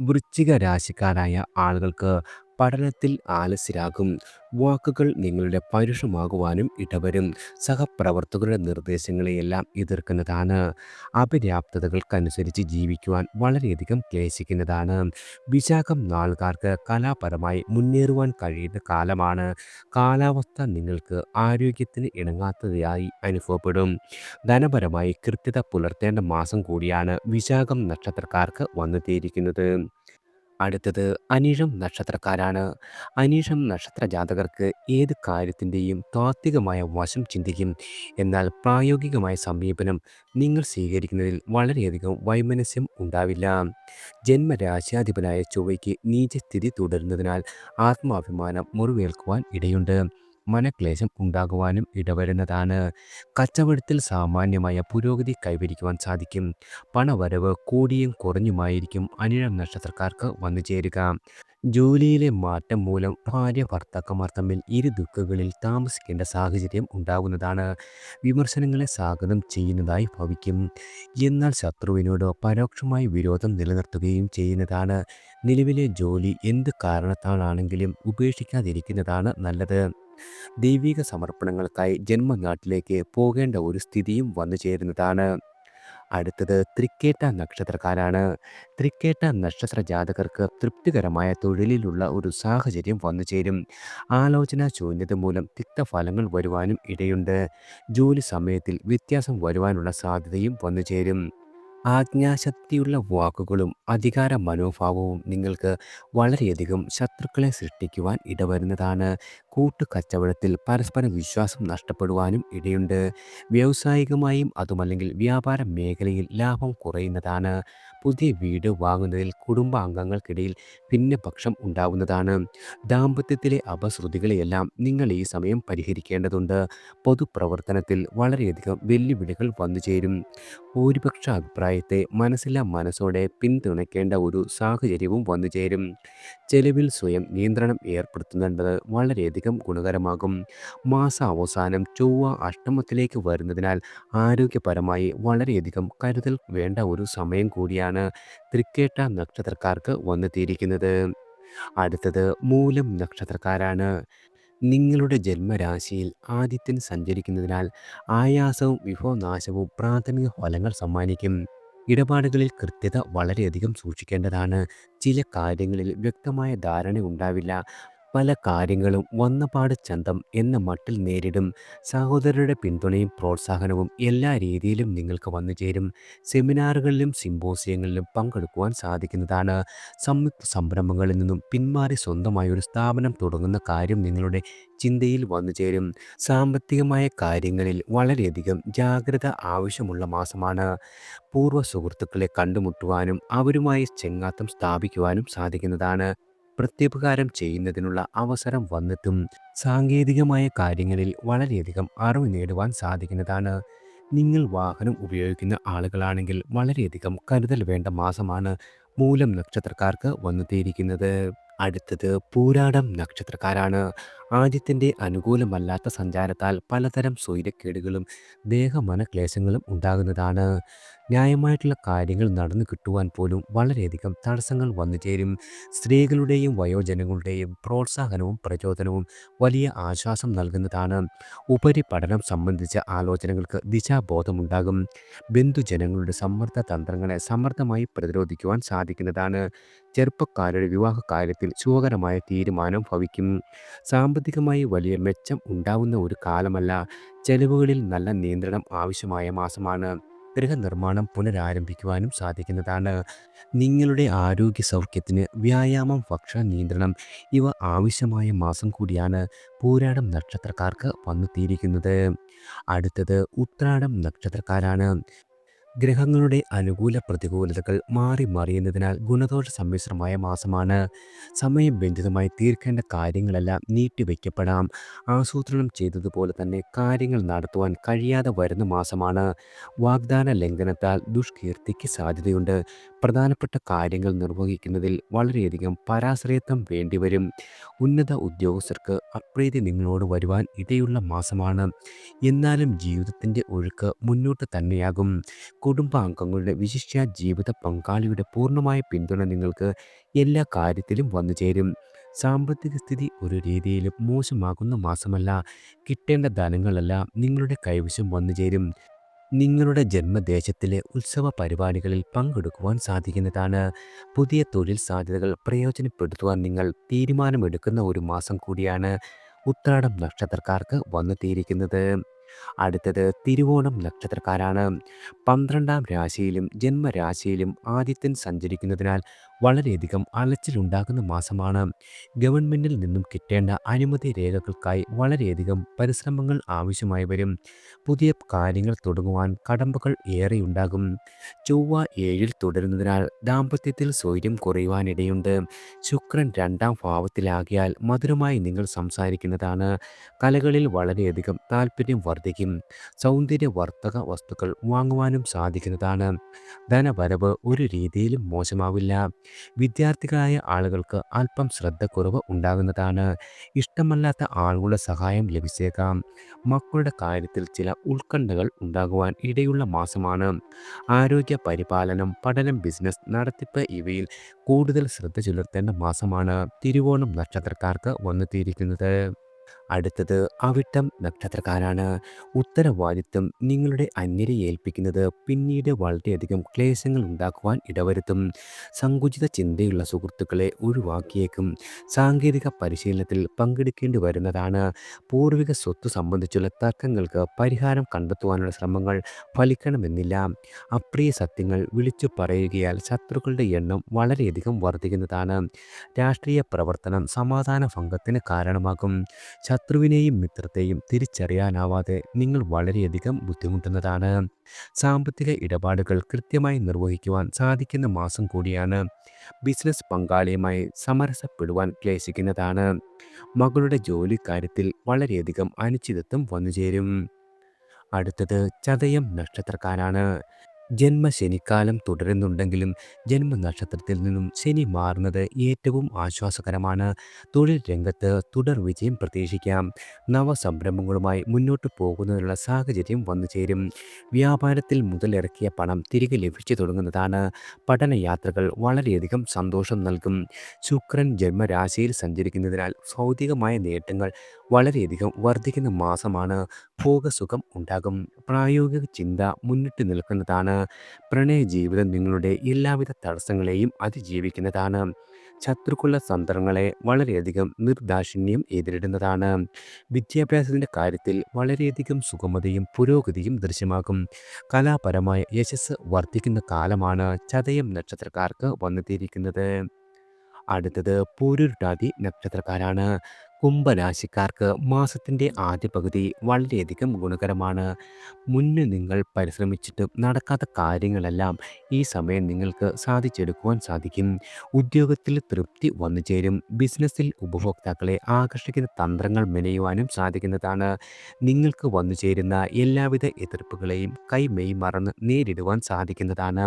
വൃശ്ചിക രാശിക്കാരായ ആളുകൾക്ക് പഠനത്തിൽ ആലസ്യരാകും. വാക്കുകൾ നിങ്ങളുടെ പരുഷമാകുവാനും ഇടവരും. സഹപ്രവർത്തകരുടെ നിർദ്ദേശങ്ങളെയെല്ലാം എതിർക്കുന്നതാണ്. അപര്യാപ്തതകൾക്കനുസരിച്ച് ജീവിക്കുവാൻ വളരെയധികം ക്ലേശിക്കുന്നതാണ്. വിശാഖം നാളുകാർക്ക് കലാപരമായി മുന്നേറുവാൻ കഴിയുന്ന കാലമാണ്. കാലാവസ്ഥ നിങ്ങൾക്ക് ആരോഗ്യത്തിന് ഇണങ്ങാത്തതായി അനുഭവപ്പെടും. ധനപരമായി കൃത്യത പുലർത്തേണ്ട മാസം കൂടിയാണ് വിശാഖം നക്ഷത്രക്കാർക്ക് വന്നെത്തിയിരിക്കുന്നത്. അടുത്തത് അനിഴം നക്ഷത്രക്കാരാണ്. അനിഴം നക്ഷത്ര ജാതകർക്ക് ഏത് കാര്യത്തിൻ്റെയും താത്വികമായ വശം ചിന്തിക്കും. എന്നാൽ പ്രായോഗികമായ സമീപനം നിങ്ങൾ സ്വീകരിക്കുന്നതിൽ വളരെയധികം വൈമനസ്യം ഉണ്ടാവില്ല. ജന്മരാശ്യാധിപനായ ചൊവ്വയ്ക്ക് നീചസ്ഥിതി തുടരുന്നതിനാൽ ആത്മാഭിമാനം മുറിവേൽക്കുവാൻ ഇടയുണ്ട്. മനക്ലേശം ഉണ്ടാകുവാനും ഇടവരുന്നതാണ്. കച്ചവടത്തിൽ സാമാന്യമായ പുരോഗതി കൈവരിക്കുവാൻ സാധിക്കും. പണവരവ് കൂടിയും കുറഞ്ഞുമായിരിക്കും അനിഴം നക്ഷത്രക്കാർക്ക് വന്നു ചേരുക. ജോലിയിലെ മാറ്റം മൂലം ഭാര്യ ഭർത്താക്കന്മാർ തമ്മിൽ ഇരു ദുഃഖങ്ങളിൽ താമസിക്കേണ്ട സാഹചര്യം ഉണ്ടാകുന്നതാണ്. വിമർശനങ്ങളെ സ്വാഗതം ചെയ്യുന്നതായി ഭവിക്കും. എന്നാൽ ശത്രുവിനോട് പരോക്ഷമായി വിരോധം നിലനിർത്തുകയും ചെയ്യുന്നതാണ്. നിലവിലെ ജോലി എന്ത് കാരണത്താലാണെങ്കിലും ഉപേക്ഷിക്കാതിരിക്കുന്നതാണ് നല്ലത്. ദൈവിക സമർപ്പണങ്ങൾക്കായി ജന്മനാട്ടിലേക്ക് പോകേണ്ട ഒരു സ്ഥിതിയും വന്നു ചേരുന്നതാണ്. അടുത്തത് തൃക്കേട്ട നക്ഷത്രക്കാരാണ്. തൃക്കേട്ട നക്ഷത്ര ജാതകർക്ക് തൃപ്തികരമായ തൊഴിലിലുള്ള ഒരു സാഹചര്യം വന്നു ചേരും. ആലോചന ശൂന്യത മൂലം തിക്തഫലങ്ങൾ വരുവാനും ഇടയുണ്ട്. ജോലി സമയത്തിൽ വ്യത്യാസം വരുവാനുള്ള സാധ്യതയും വന്നു ചേരും. ആജ്ഞാശക്തിയുള്ള വാക്കുകളും അധികാര മനോഭാവവും നിങ്ങൾക്ക് വളരെയധികം ശത്രുക്കളെ സൃഷ്ടിക്കുവാൻ ഇടവരുന്നതാണ്. കൂട്ടുകച്ചവടത്തിൽ പരസ്പര വിശ്വാസം നഷ്ടപ്പെടുവാനും ഇടയുണ്ട്. വ്യാവസായികമായും അതുമല്ലെങ്കിൽ വ്യാപാര മേഖലയിൽ ലാഭം കുറയുന്നതാണ്. പുതിയ വീട് വാങ്ങുന്നതിൽ കുടുംബാംഗങ്ങൾക്കിടയിൽ ഭിന്നപക്ഷം ഉണ്ടാവുന്നതാണ്. ദാമ്പത്യത്തിലെ അപശ്രുതികളെയെല്ലാം നിങ്ങൾ ഈ സമയം പരിഹരിക്കേണ്ടതുണ്ട്. പൊതുപ്രവർത്തനത്തിൽ വളരെയധികം വെല്ലുവിളികൾ വന്നു ചേരും. ഭൂരിപക്ഷ അഭിപ്രായത്തെ മനസ്സില്ലാ മനസ്സോടെ പിന്തുണയ്ക്കേണ്ട ഒരു സാഹചര്യവും വന്നു ചേരും. ചെലവിൽ സ്വയം നിയന്ത്രണം ഏർപ്പെടുത്തുന്നത് വളരെയധികം ഗുണകരമാകും. മാസാവസാനം ചൊവ്വ അഷ്ടമത്തിലേക്ക് വരുന്നതിനാൽ ആരോഗ്യപരമായി വളരെയധികം കരുതൽ വേണ്ട ഒരു സമയം കൂടിയാണ് തൃക്കേട്ട നക്ഷത്രക്കാർക്ക് വന്നെത്തിയിരിക്കുന്നത്. അടുത്തത് മൂലം നക്ഷത്രക്കാരാണ്. നിങ്ങളുടെ ജന്മരാശിയിൽ ആദിത്യൻ സഞ്ചരിക്കുന്നതിനാൽ ആയാസവും വിഭവനാശവും പ്രാഥമിക ഫലങ്ങൾ സമ്മാനിക്കും. ഇടപാടുകളിൽ കൃത്യത വളരെയധികം സൂക്ഷിക്കേണ്ടതാണ്. ചില കാര്യങ്ങളിൽ വ്യക്തമായ ധാരണ ഉണ്ടാവില്ല. പല കാര്യങ്ങളും വന്നപാട് ചന്തം എന്ന മട്ടിൽ നേരിടും. സഹോദരരുടെ പിന്തുണയും പ്രോത്സാഹനവും എല്ലാ രീതിയിലും നിങ്ങൾക്ക് വന്നു ചേരും. സെമിനാറുകളിലും സിമ്പോസിയങ്ങളിലും പങ്കെടുക്കുവാൻ സാധിക്കുന്നതാണ്. സംയുക്ത സംരംഭങ്ങളിൽ നിന്നും പിന്മാറി സ്വന്തമായി ഒരു സ്ഥാപനം തുടങ്ങുന്ന കാര്യം നിങ്ങളുടെ ചിന്തയിൽ വന്നു ചേരും. സാമ്പത്തികമായ കാര്യങ്ങളിൽ വളരെയധികം ജാഗ്രത ആവശ്യമുള്ള മാസമാണ്. പൂർവ്വ സുഹൃത്തുക്കളെ കണ്ടുമുട്ടുവാനും അവരുമായി ചെങ്ങാത്തം സ്ഥാപിക്കുവാനും സാധിക്കുന്നതാണ്. പ്രത്യുപകാരം ചെയ്യുന്നതിനുള്ള അവസരം വന്നെത്തും. സാങ്കേതികമായ കാര്യങ്ങളിൽ വളരെയധികം അറിവ് നേടുവാൻ സാധിക്കുന്നതാണ്. നിങ്ങൾ വാഹനം ഉപയോഗിക്കുന്ന ആളുകളാണെങ്കിൽ വളരെയധികം കരുതൽ വേണ്ട മാസമാണ്. മൂലം നക്ഷത്രക്കാർക്ക് വന്നെത്തിയിരിക്കുന്നത്. അടുത്തത് പൂരാടം നക്ഷത്രക്കാരാണ്. ആദ്യത്തിൻ്റെ അനുകൂലമല്ലാത്ത സഞ്ചാരത്താൽ പലതരം സ്വൈരക്കേടുകളും ദേഹമനക്ലേശങ്ങളും ഉണ്ടാകുന്നതാണ്. ന്യായമായിട്ടുള്ള കാര്യങ്ങൾ നടന്നു കിട്ടുവാൻ പോലും വളരെയധികം തടസ്സങ്ങൾ വന്നു ചേരും. സ്ത്രീകളുടെയും വയോജനങ്ങളുടെയും പ്രോത്സാഹനവും പ്രചോദനവും വലിയ ആശ്വാസം നൽകുന്നതാണ്. ഉപരിപഠനം സംബന്ധിച്ച ആലോചനകൾക്ക് ദിശാബോധമുണ്ടാകും. ബന്ധുജനങ്ങളുടെ സമ്മർദ്ദ തന്ത്രങ്ങളെ സമർത്ഥമായി പ്രതിരോധിക്കുവാൻ സാധിക്കുന്നതാണ്. ചെറുപ്പക്കാരുടെ വിവാഹ കാര്യത്തിൽ ശുഭകരമായ തീരുമാനം ഭവിക്കും. സാമ്പത്തികമായി വലിയ മെച്ചം ഉണ്ടാവുന്ന ഒരു കാലമല്ല. ചെലവുകളിൽ നല്ല നിയന്ത്രണം ആവശ്യമായ മാസമാണ്. ഗൃഹനിർമ്മാണം പുനരാരംഭിക്കുവാനും സാധിക്കുന്നതാണ്. നിങ്ങളുടെ ആരോഗ്യ സൗഖ്യത്തിന് വ്യായാമം, ഭക്ഷണ നിയന്ത്രണം ഇവ ആവശ്യമായ മാസം കൂടിയാണ് പൂരാടം നക്ഷത്രക്കാർക്ക് വന്നെത്തിയിരിക്കുന്നത്. അടുത്തത് ഉത്രാടം നക്ഷത്രക്കാരാണ്. ഗ്രഹങ്ങളുടെ അനുകൂല പ്രതികൂലതകൾ മാറി മറിയുന്നതിനാൽ ഗുണദോഷ സമ്മിശ്രമായ മാസമാണ്. സമയബന്ധിതമായി തീർക്കേണ്ട കാര്യങ്ങളെല്ലാം നീട്ടിവെക്കപ്പെടാം. ആസൂത്രണം ചെയ്തതുപോലെ തന്നെ കാര്യങ്ങൾ നടത്തുവാൻ കഴിയാതെ വരുന്ന മാസമാണ്. വാഗ്ദാന ലംഘനത്താൽ ദുഷ്കീർത്തിക്ക് സാധ്യതയുണ്ട്. പ്രധാനപ്പെട്ട കാര്യങ്ങൾ നിർവഹിക്കുന്നതിൽ വളരെയധികം പരാശ്രയത്വം വേണ്ടിവരും. ഉന്നത ഉദ്യോഗസ്ഥർക്ക് അപ്രീതി നിങ്ങളോട് വരുവാൻ ഇടയുള്ള മാസമാണ്. എന്നാലും ജീവിതത്തിൻ്റെ ഒഴുക്ക് മുന്നോട്ട് തന്നെയാകും. കുടുംബാംഗങ്ങളുടെ വിശിഷ്യ ജീവിത പങ്കാളിയുടെ പൂർണ്ണമായ പിന്തുണ നിങ്ങൾക്ക് എല്ലാ കാര്യത്തിലും വന്നു ചേരും. സാമ്പത്തിക സ്ഥിതി ഒരു രീതിയിലും മോശമാകുന്ന മാസമല്ല. കിട്ടേണ്ട ധനങ്ങളെല്ലാം നിങ്ങളുടെ കൈവശം വന്നു ചേരും. നിങ്ങളുടെ ജന്മദേശത്തിലെ ഉത്സവ പരിപാടികളിൽ പങ്കെടുക്കുവാൻ സാധിക്കുന്നതാണ്. പുതിയ തൊഴിൽ സാധ്യതകൾ പ്രയോജനപ്പെടുത്തുവാൻ നിങ്ങൾ തീരുമാനമെടുക്കുന്ന ഒരു മാസം കൂടിയാണ് ഉത്രാടം നക്ഷത്രക്കാർക്ക് വന്നെത്തിയിരിക്കുന്നത്. അടുത്തത് തിരുവോണം നക്ഷത്രക്കാരാണ്. 12ാം രാശിയിലും ജന്മരാശിയിലും ആദിത്യൻ സഞ്ചരിക്കുന്നതിനാൽ വളരെയധികം അലച്ചിലുണ്ടാകുന്ന മാസമാണ്. ഗവൺമെൻറ്റിൽ നിന്നും കിട്ടേണ്ട അനുമതി രേഖകൾക്കായി വളരെയധികം പരിശ്രമങ്ങൾ ആവശ്യമായി വരും. പുതിയ കാര്യങ്ങൾ തുടങ്ങുവാൻ കടമ്പകൾ ഏറെയുണ്ടാകും. ചൊവ്വ 7-ൽ തുടരുന്നതിനാൽ ദാമ്പത്യത്തിൽ സ്വൈര്യം കുറയുവാനിടയുണ്ട്. ശുക്രൻ 2ാം ഭാവത്തിലാകിയാൽ മധുരമായി നിങ്ങൾ സംസാരിക്കുന്നതാണ്. കലകളിൽ വളരെയധികം താല്പര്യം വർദ്ധിക്കും. സൗന്ദര്യവർദ്ധക വസ്തുക്കൾ വാങ്ങുവാനും സാധിക്കുന്നതാണ്. ധനവരവ് ഒരു രീതിയിലും മോശമാവില്ല. വിദ്യാർത്ഥികളായ ആളുകൾക്ക് അല്പം ശ്രദ്ധക്കുറവ് ഉണ്ടാകുന്നതാണ്. ഇഷ്ടമല്ലാത്ത ആളുകളുടെ സഹായം ലഭിച്ചേക്കാം. മക്കളുടെ കാര്യത്തിൽ ചില ഉത്കണ്ഠകൾ ഉണ്ടാകുവാൻ ഇടയുള്ള മാസമാണ്. ആരോഗ്യ പരിപാലനം, പഠനം, ബിസിനസ് നടത്തിപ്പ് ഇവയിൽ കൂടുതൽ ശ്രദ്ധ ചെലുത്തേണ്ട മാസമാണ് തിരുവോണം നക്ഷത്രക്കാർക്ക് വന്നെത്തിയിരിക്കുന്നത്. അടുത്തത് അവിട്ടം നക്ഷത്രക്കാരാണ്. ഉത്തരവാദിത്വം നിങ്ങളുടെ അന്യരെ ഏൽപ്പിക്കുന്നത് പിന്നീട് വളരെയധികം ക്ലേശങ്ങൾ ഉണ്ടാക്കുവാൻ ഇടവരുത്തും. സങ്കുചിത ചിന്തയുള്ള സുഹൃത്തുക്കളെ ഒഴിവാക്കിയേക്കും. സാങ്കേതിക പരിശീലനത്തിൽ പങ്കെടുക്കേണ്ടി വരുന്നതാണ്. പൂർവിക സ്വത്ത് സംബന്ധിച്ചുള്ള തർക്കങ്ങൾക്ക് പരിഹാരം കണ്ടെത്തുവാനുള്ള ശ്രമങ്ങൾ ഫലിക്കണമെന്നില്ല. അപ്രിയ സത്യങ്ങൾ വിളിച്ചു പറയുകയാൽ ശത്രുക്കളുടെ എണ്ണം വളരെയധികം വർദ്ധിക്കുന്നതാണ്. രാഷ്ട്രീയ പ്രവർത്തനം സമാധാന ഭംഗത്തിന് കാരണമാകും. ശത്രുവിനെയും മിത്രത്തെയും തിരിച്ചറിയാനാവാതെ നിങ്ങൾ വളരെയധികം ബുദ്ധിമുട്ടുന്നതാണ്. സാമ്പത്തിക ഇടപാടുകൾ കൃത്യമായി നിർവഹിക്കുവാൻ സാധിക്കുന്ന മാസം കൂടിയാണ്. ബിസിനസ് പങ്കാളിയുമായി സമരസപ്പെടുവാൻ ക്ലേശിക്കുന്നതാണ്. മകളുടെ ജോലിക്കാര്യത്തിൽ വളരെയധികം അനിശ്ചിതത്വം വന്നുചേരും. അടുത്തത് ചതയം നക്ഷത്രക്കാരാണ്. ജന്മശനിക്കാലം തുടരുന്നുണ്ടെങ്കിലും ജന്മനക്ഷത്രത്തിൽ നിന്നും ശനി മാറുന്നത് ഏറ്റവും ആശ്വാസകരമാണ്. തൊഴിൽ രംഗത്ത് തുടർ വിജയം പ്രതീക്ഷിക്കാം. നവസംരംഭങ്ങളുമായി മുന്നോട്ട് പോകുന്നതിനുള്ള സാഹചര്യം വന്നു ചേരും. വ്യാപാരത്തിൽ മുതലിറക്കിയ പണം തിരികെ ലഭിച്ചു തുടങ്ങുന്നതാണ്. പഠനയാത്രകൾ വളരെയധികം സന്തോഷം നൽകും. ശുക്രൻ ജന്മരാശിയിൽ സഞ്ചരിക്കുന്നതിനാൽ ഭൗതികമായ നേട്ടങ്ങൾ വളരെയധികം വർദ്ധിക്കുന്ന മാസമാണ്. ഭോഗസുഖം ഉണ്ടാകും. പ്രായോഗിക ചിന്ത മുന്നിട്ട് നിൽക്കുന്നതാണ്. പ്രണയ ജീവിതം നിങ്ങളുടെ എല്ലാവിധ തടസ്സങ്ങളെയും അതിജീവിക്കുന്നതാണ്. ശത്രുക്കളുടെ തന്ത്രങ്ങളെ വളരെയധികം നിർദാക്ഷിണ്യം എതിരിടുന്നതാണ്. വിദ്യാഭ്യാസത്തിൻ്റെ കാര്യത്തിൽ വളരെയധികം സുഗമതയും പുരോഗതിയും ദൃശ്യമാകും. കലാപരമായ യശസ്സ് വർദ്ധിക്കുന്ന കാലമാണ് ചതയം നക്ഷത്രക്കാർക്ക് വന്നെത്തിയിരിക്കുന്നത്. അടുത്തത് പൂരുരുട്ടാതി നക്ഷത്രക്കാരാണ്. കുംഭരാശിക്കാർക്ക് മാസത്തിൻ്റെ ആദ്യ പകുതി വളരെയധികം ഗുണകരമാണ്. മുന്നേ നിങ്ങൾ പരിശ്രമിച്ചിട്ടും നടക്കാത്ത കാര്യങ്ങളെല്ലാം ഈ സമയം നിങ്ങൾക്ക് സാധിച്ചെടുക്കുവാൻ സാധിക്കും. ഉദ്യോഗത്തിൽ തൃപ്തി വന്നു ചേരും. ബിസിനസ്സിൽ ഉപഭോക്താക്കളെ ആകർഷിക്കുന്ന തന്ത്രങ്ങൾ മെനയുവാനും സാധിക്കുന്നതാണ്. നിങ്ങൾക്ക് വന്നു ചേരുന്ന എല്ലാവിധ എതിർപ്പുകളെയും കൈമെയ് മറന്ന് നേരിടുവാൻ സാധിക്കുന്നതാണ്.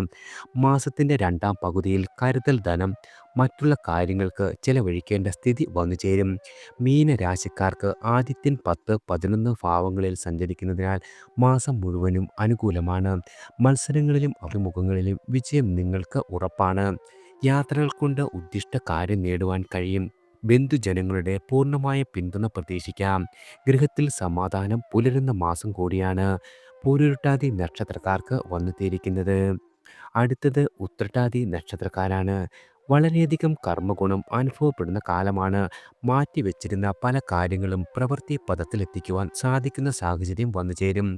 മാസത്തിൻ്റെ രണ്ടാം പകുതിയിൽ കരുതൽ ധനം മറ്റുള്ള കാര്യങ്ങൾക്ക് ചെലവഴിക്കേണ്ട സ്ഥിതി വന്നു ചേരും. മീനരാശിക്കാർക്ക് ആദിത്യൻ 10, 11 ഭാവങ്ങളിൽ സഞ്ചരിക്കുന്നതിനാൽ മാസം മുഴുവനും അനുകൂലമാണ്. മത്സരങ്ങളിലും അഭിമുഖങ്ങളിലും വിജയം നിങ്ങൾക്ക് ഉറപ്പാണ്. യാത്രകൾ കൊണ്ട് ഉദ്ദിഷ്ട കാര്യം നേടുവാൻ കഴിയും. ബന്ധുജനങ്ങളുടെ പൂർണ്ണമായ പിന്തുണ പ്രതീക്ഷിക്കാം. ഗൃഹത്തിൽ സമാധാനം പുലരുന്ന മാസം കൂടിയാണ് പൂരുരുട്ടാതി നക്ഷത്രക്കാർക്ക് വന്നെത്തിയിരിക്കുന്നത്. അടുത്തത് ഉത്രട്ടാതി നക്ഷത്രക്കാരാണ്. വളരെയധികം കർമ്മഗുണം അനുഭവപ്പെടുന്ന കാലമാണ്. മാറ്റിവെച്ചിരുന്ന പല കാര്യങ്ങളും പ്രവൃത്തി പദത്തിലെത്തിക്കുവാൻ സാധിക്കുന്ന സാഹചര്യം വന്നു ചേരും.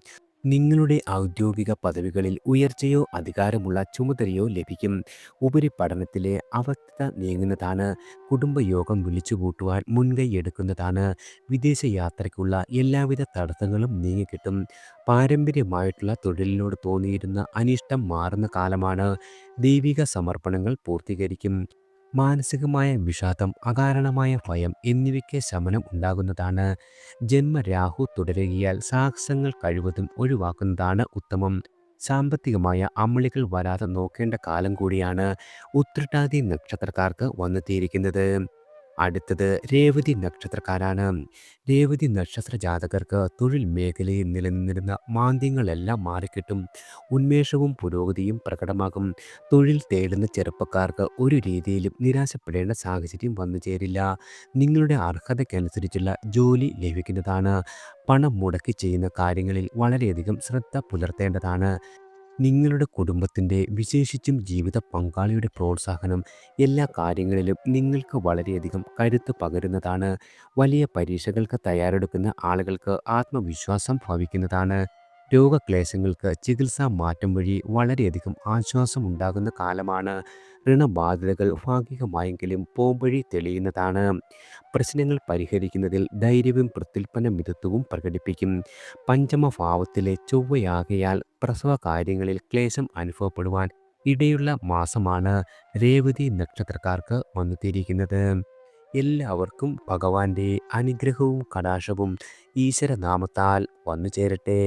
നിങ്ങളുടെ ഔദ്യോഗിക പദവികളിൽ ഉയർച്ചയോ അധികാരമുള്ള ചുമതലയോ ലഭിക്കും. ഉപരിപഠനത്തിലെ അവസ്ഥ നീങ്ങുന്നതാണ്. കുടുംബയോഗം വിളിച്ചുകൂട്ടുവാൻ മുൻകൈ എടുക്കുന്നതാണ്. വിദേശ യാത്രയ്ക്കുള്ള എല്ലാവിധ തടസ്സങ്ങളും നീങ്ങിക്കിട്ടും. പാരമ്പര്യമായിട്ടുള്ള തൊഴിലിനോട് തോന്നിയിരുന്ന അനിഷ്ടം മാറുന്ന കാലമാണ്. ദൈവിക സമർപ്പണങ്ങൾ പൂർത്തീകരിക്കും. മാനസികമായ വിഷാദം, അകാരണമായ ഭയം എന്നിവയ്ക്ക് ശമനം ഉണ്ടാകുന്നതാണ്. ജന്മരാഹു തുടരുകയാൽ സാഹസങ്ങൾ കഴിവതും ഒഴിവാക്കുന്നതാണ് ഉത്തമം. സാമ്പത്തികമായ അമളികൾ വരാതെ നോക്കേണ്ട കാലം കൂടിയാണ് ഉത്രട്ടാതി നക്ഷത്രക്കാർക്ക് വന്നെത്തിയിരിക്കുന്നത്. അടുത്തത് രേവതി നക്ഷത്രക്കാരാണ്. രേവതി നക്ഷത്ര ജാതകർക്ക് തൊഴിൽ മേഖലയിൽ നിലനിന്നിരുന്ന മാന്ദ്യങ്ങളെല്ലാം മാറിക്കിട്ടും. ഉന്മേഷവും പുരോഗതിയും പ്രകടമാകും. തൊഴിൽ തേടുന്ന ചെറുപ്പക്കാർക്ക് ഒരു രീതിയിലും നിരാശപ്പെടേണ്ട സാഹചര്യം വന്നു ചേരില്ല. നിങ്ങളുടെ അർഹതയ്ക്കനുസരിച്ചുള്ള ജോലി ലഭിക്കുന്നതാണ്. പണം മുടക്കി ചെയ്യുന്ന കാര്യങ്ങളിൽ വളരെയധികം ശ്രദ്ധ പുലർത്തേണ്ടതാണ്. നിങ്ങളുടെ കുടുംബത്തിൻ്റെ, വിശേഷിച്ചും ജീവിത പങ്കാളിയുടെ പ്രോത്സാഹനം എല്ലാ കാര്യങ്ങളിലും നിങ്ങൾക്ക് വളരെയധികം കരുത്ത് പകരുന്നതാണ്. വലിയ പരീക്ഷകൾക്ക് തയ്യാറെടുക്കുന്ന ആളുകൾക്ക് ആത്മവിശ്വാസം ഭവിക്കുന്നതാണ്. രോഗക്ലേശങ്ങൾക്ക് ചികിത്സാ മാറ്റം വഴി വളരെയധികം ആശ്വാസം ഉണ്ടാകുന്ന കാലമാണ്. ഋണബാധ്യതകൾ ഭാഗികമായെങ്കിലും പോംവഴി തെളിയുന്നതാണ്. പ്രശ്നങ്ങൾ പരിഹരിക്കുന്നതിൽ ധൈര്യവും പ്രത്യുൽപ്പന്ന മിതത്വവും പ്രകടിപ്പിക്കും. പഞ്ചമഭാവത്തിലെ ചൊവ്വയാകയാൽ പ്രസവ കാര്യങ്ങളിൽ ക്ലേശം അനുഭവപ്പെടുവാൻ ഇടയുള്ള മാസമാണ് രേവതി നക്ഷത്രക്കാർക്ക് വന്നെത്തിയിരിക്കുന്നത്. എല്ലാവർക്കും ഭഗവാന്റെ അനുഗ്രഹവും കടാക്ഷവും ഈശ്വരനാമത്താൽ വന്നു ചേരട്ടെ.